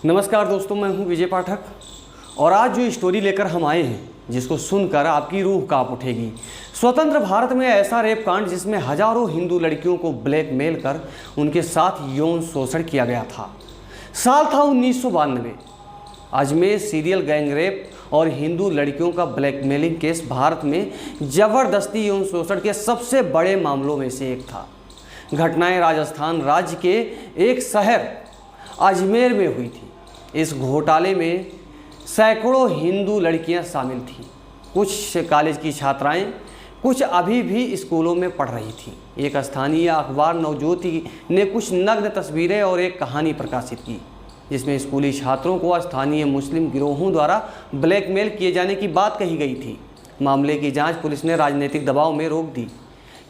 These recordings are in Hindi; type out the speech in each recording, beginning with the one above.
नमस्कार दोस्तों, मैं हूं विजय पाठक और आज जो स्टोरी लेकर हम आए हैं जिसको सुनकर आपकी रूह कांप उठेगी। स्वतंत्र भारत में ऐसा रेप कांड जिसमें हजारों हिंदू लड़कियों को ब्लैकमेल कर उनके साथ यौन शोषण किया गया था। साल था 1992। अजमेर सीरियल गैंग रेप और हिंदू लड़कियों का ब्लैकमेलिंग केस भारत में जबरदस्ती यौन शोषण के सबसे बड़े मामलों में से एक था। घटनाएं राजस्थान राज्य के एक शहर अजमेर में हुई थी। इस घोटाले में सैकड़ों हिंदू लड़कियां शामिल थीं। कुछ कॉलेज की छात्राएं, कुछ अभी भी स्कूलों में पढ़ रही थीं। एक स्थानीय अखबार नवज्योति ने कुछ नग्न तस्वीरें और एक कहानी प्रकाशित की जिसमें स्कूली छात्रों को स्थानीय मुस्लिम गिरोहों द्वारा ब्लैकमेल किए जाने की बात कही गई थी। मामले की जांच पुलिस ने राजनीतिक दबाव में रोक दी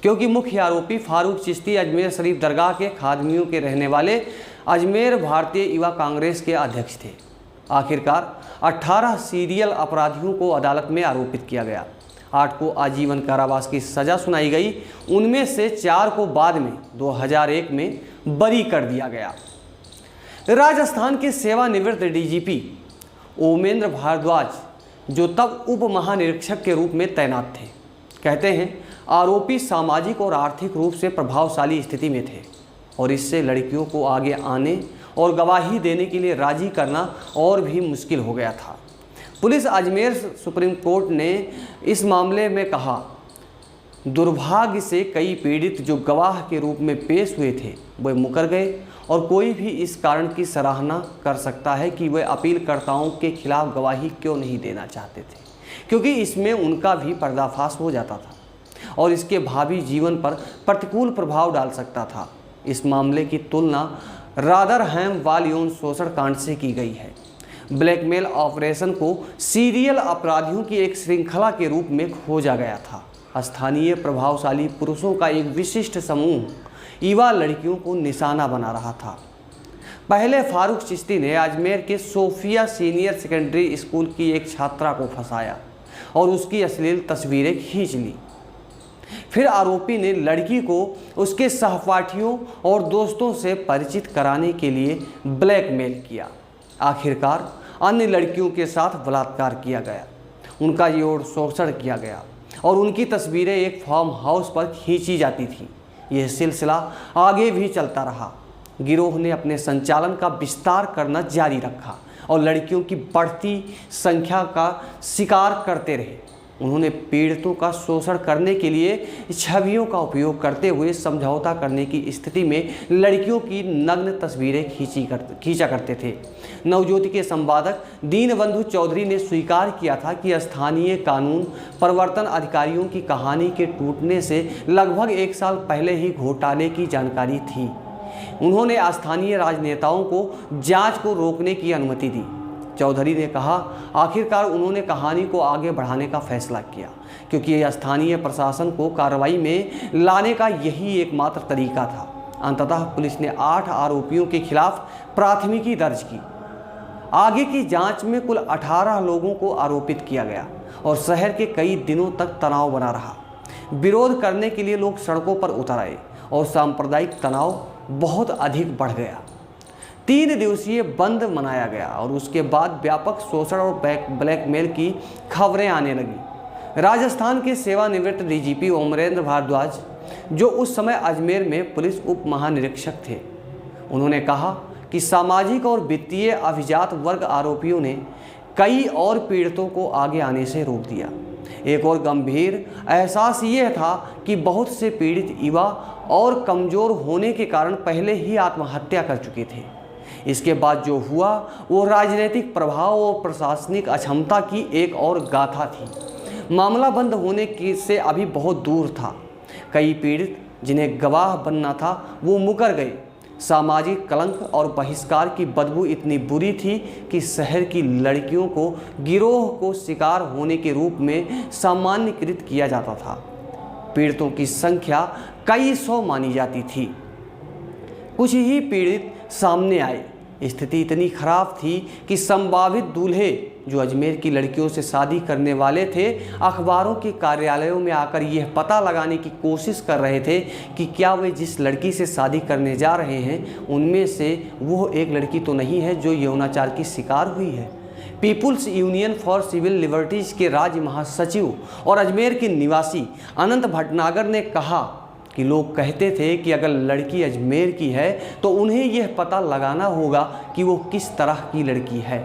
क्योंकि मुख्य आरोपी फारूक चिश्ती अजमेर शरीफ दरगाह के खादमियों के रहने वाले अजमेर भारतीय युवा कांग्रेस के अध्यक्ष थे। आखिरकार 18 सीरियल अपराधियों को अदालत में आरोपित किया गया। 8 को आजीवन कारावास की सजा सुनाई गई। उनमें से 4 को बाद में 2001 में बरी कर दिया गया। राजस्थान के सेवानिवृत्त डीजीपी ओमेंद्र भारद्वाज, जो तब उप महानिरीक्षक के रूप में तैनात थे, कहते हैं आरोपी सामाजिक और आर्थिक रूप से प्रभावशाली स्थिति में थे और इससे लड़कियों को आगे आने और गवाही देने के लिए राजी करना और भी मुश्किल हो गया था। पुलिस अजमेर सुप्रीम कोर्ट ने इस मामले में कहा, दुर्भाग्य से कई पीड़ित जो गवाह के रूप में पेश हुए थे वे मुकर गए और कोई भी इस कारण की सराहना कर सकता है कि वे अपीलकर्ताओं के खिलाफ गवाही क्यों नहीं देना चाहते थे, क्योंकि इसमें उनका भी पर्दाफाश हो जाता था और इसके भावी जीवन पर प्रतिकूल प्रभाव डाल सकता था। इस मामले की तुलना रादरहैम बाल यौन शोषण कांड से की गई है। ब्लैकमेल ऑपरेशन को सीरियल अपराधियों की एक श्रृंखला के रूप में खोजा गया था। स्थानीय प्रभावशाली पुरुषों का एक विशिष्ट समूह युवा लड़कियों को निशाना बना रहा था। पहले फारूक चिश्ती ने अजमेर के सोफिया सीनियर सेकेंडरी स्कूल की एक छात्रा को फंसाया और उसकी अश्लील तस्वीरें खींच ली। फिर आरोपी ने लड़की को उसके सहपाठियों और दोस्तों से परिचित कराने के लिए ब्लैकमेल किया। आखिरकार अन्य लड़कियों के साथ बलात्कार किया गया, उनका यौन शोषण किया गया और उनकी तस्वीरें एक फार्म हाउस पर खींची जाती थीं। यह सिलसिला आगे भी चलता रहा। गिरोह ने अपने संचालन का विस्तार करना जारी रखा और लड़कियों की बढ़ती संख्या का शिकार करते रहे। उन्होंने पीड़ितों का शोषण करने के लिए छवियों का उपयोग करते हुए समझौता करने की स्थिति में लड़कियों की नग्न तस्वीरें खींचा करते थे। नवज्योति के संपादक दीनबंधु चौधरी ने स्वीकार किया था कि स्थानीय कानून प्रवर्तन अधिकारियों की कहानी के टूटने से लगभग 1 साल पहले ही घोटाले की जानकारी थी। उन्होंने स्थानीय राजनेताओं को जांच को रोकने की अनुमति दी। चौधरी ने कहा, आखिरकार उन्होंने कहानी को आगे बढ़ाने का फैसला किया क्योंकि स्थानीय प्रशासन को कार्रवाई में लाने का यही एकमात्र तरीका था। अंततः पुलिस ने 8 आरोपियों के खिलाफ प्राथमिकी दर्ज की। आगे की जांच में कुल 18 लोगों को आरोपित किया गया और शहर के कई दिनों तक तनाव बना रहा। विरोध करने के लिए लोग सड़कों पर उतर आए और सांप्रदायिक तनाव बहुत अधिक बढ़ गया। 3 दिवसीय बंद मनाया गया और उसके बाद व्यापक शोषण और ब्लैकमेल की खबरें आने लगी। राजस्थान के सेवानिवृत्त डीजीपी ओमेंद्र भारद्वाज, जो उस समय अजमेर में पुलिस उप महानिरीक्षक थे, उन्होंने कहा कि सामाजिक और वित्तीय अभिजात वर्ग आरोपियों ने कई और पीड़ितों को आगे आने से रोक दिया। एक और गंभीर एहसास यह था कि बहुत से पीड़ित युवा और कमज़ोर होने के कारण पहले ही आत्महत्या कर चुके थे। इसके बाद जो हुआ वो राजनीतिक प्रभाव और प्रशासनिक अक्षमता की एक और गाथा थी। मामला बंद होने की से अभी बहुत दूर था। कई पीड़ित जिन्हें गवाह बनना था वो मुकर गए। सामाजिक कलंक और बहिष्कार की बदबू इतनी बुरी थी कि शहर की लड़कियों को गिरोह को शिकार होने के रूप में सामान्यकृत किया जाता था। पीड़ितों की संख्या कई सौ मानी जाती थी। कुछ ही पीड़ित सामने आए। स्थिति इतनी खराब थी कि संभावित दूल्हे जो अजमेर की लड़कियों से शादी करने वाले थे, अखबारों के कार्यालयों में आकर यह पता लगाने की कोशिश कर रहे थे कि क्या वे जिस लड़की से शादी करने जा रहे हैं उनमें से वो एक लड़की तो नहीं है जो यौनाचार की शिकार हुई है। People's Union for Civil Liberties के राज्य महासचिव और अजमेर के निवासी अनंत भटनागर ने कहा कि लोग कहते थे कि अगर लड़की अजमेर की है तो उन्हें यह पता लगाना होगा कि वो किस तरह की लड़की है।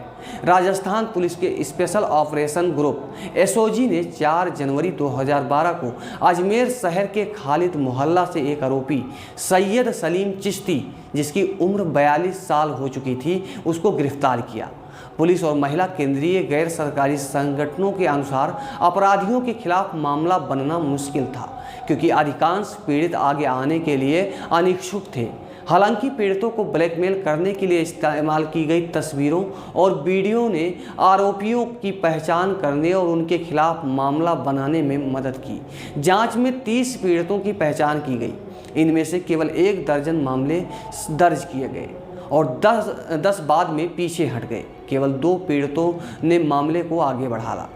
राजस्थान पुलिस के स्पेशल ऑपरेशन ग्रुप एसओजी ने 4 जनवरी 2012 को अजमेर शहर के खालिद मोहल्ला से एक आरोपी सैयद सलीम चिश्ती, जिसकी उम्र 42 साल हो चुकी थी, उसको गिरफ्तार किया। पुलिस और महिला केंद्रीय गैर सरकारी संगठनों के अनुसार अपराधियों के खिलाफ मामला बनना मुश्किल था, क्योंकि अधिकांश पीड़ित आगे आने के लिए अनिच्छुक थे। हालांकि पीड़ितों को ब्लैकमेल करने के लिए इस्तेमाल की गई तस्वीरों और वीडियो ने आरोपियों की पहचान करने और उनके खिलाफ मामला बनाने में मदद की। जांच में 30 पीड़ितों की पहचान की गई। इनमें से केवल 1 दर्जन मामले दर्ज किए गए और 10 बाद में पीछे हट गए। केवल 2 पीड़ितों ने मामले को आगे बढ़ाया।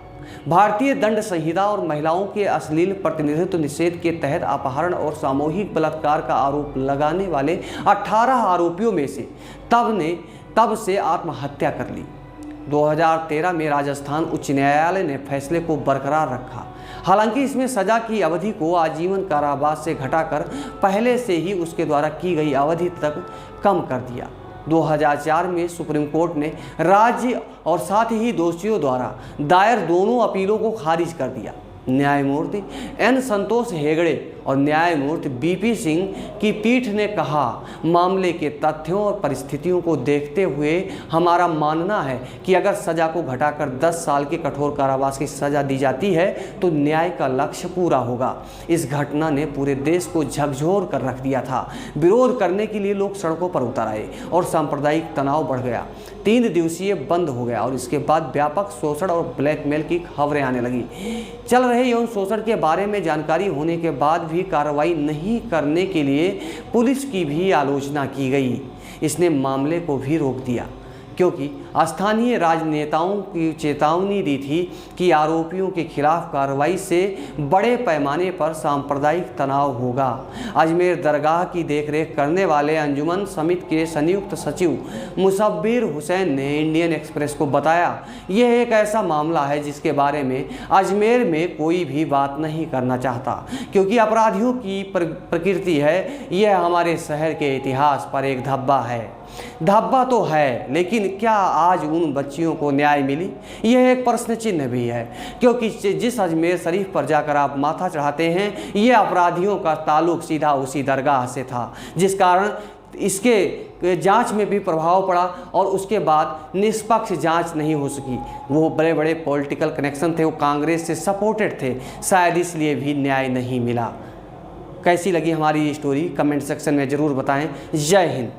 भारतीय दंड संहिता और महिलाओं के अश्लील प्रतिनिधित्व निषेध के तहत अपहरण और सामूहिक बलात्कार का आरोप लगाने वाले 18 आरोपियों में से तब से आत्महत्या कर ली। 2013 में राजस्थान उच्च न्यायालय ने फैसले को बरकरार रखा। हालांकि इसमें सजा की अवधि को आजीवन कारावास से घटाकर पहले से ही उसके द्वारा की गई अवधि तक कम कर दिया। 2004 में सुप्रीम कोर्ट ने राज्य और साथ ही दोषियों द्वारा दायर दोनों अपीलों को खारिज कर दिया। न्यायमूर्ति एन संतोष हेगड़े और न्यायमूर्ति बीपी सिंह की पीठ ने कहा, मामले के तथ्यों और परिस्थितियों को देखते हुए हमारा मानना है कि अगर सजा को घटाकर 10 साल के कठोर कारावास की सजा दी जाती है तो न्याय का लक्ष्य पूरा होगा। इस घटना ने पूरे देश को झकझोर कर रख दिया था। विरोध करने के लिए लोग सड़कों पर उतर आए और सांप्रदायिक तनाव बढ़ गया। 3 दिवसीय बंद हो गया और इसके बाद व्यापक शोषण और ब्लैकमेल की खबरें आने लगी। चल रहे यौन शोषण के बारे में जानकारी होने के बाद भी कार्रवाई नहीं करने के लिए पुलिस की भी आलोचना की गई। इसने मामले को भी रोक दिया, क्योंकि स्थानीय राजनेताओं की चेतावनी दी थी कि आरोपियों के खिलाफ कार्रवाई से बड़े पैमाने पर सांप्रदायिक तनाव होगा। अजमेर दरगाह की देखरेख करने वाले अंजुमन समिति के संयुक्त सचिव मुसब्बिर हुसैन ने इंडियन एक्सप्रेस को बताया, यह एक ऐसा मामला है जिसके बारे में अजमेर में कोई भी बात नहीं करना चाहता, क्योंकि अपराधियों की प्रकृति है, यह हमारे शहर के इतिहास पर एक धब्बा है। धब्बा तो है, लेकिन क्या आज उन बच्चियों को न्याय मिली? यह एक प्रश्न चिन्ह भी है, क्योंकि जिस अजमेर शरीफ पर जाकर आप माथा चढ़ाते हैं, यह अपराधियों का ताल्लुक सीधा उसी दरगाह से था, जिस कारण इसके जांच में भी प्रभाव पड़ा और उसके बाद निष्पक्ष जांच नहीं हो सकी। वो बड़े बड़े पॉलिटिकल कनेक्शन थे, वो कांग्रेस से सपोर्टेड थे, शायद इसलिए भी न्याय नहीं मिला। कैसी लगी हमारी ये स्टोरी कमेंट सेक्शन में ज़रूर बताएं। जय हिंद।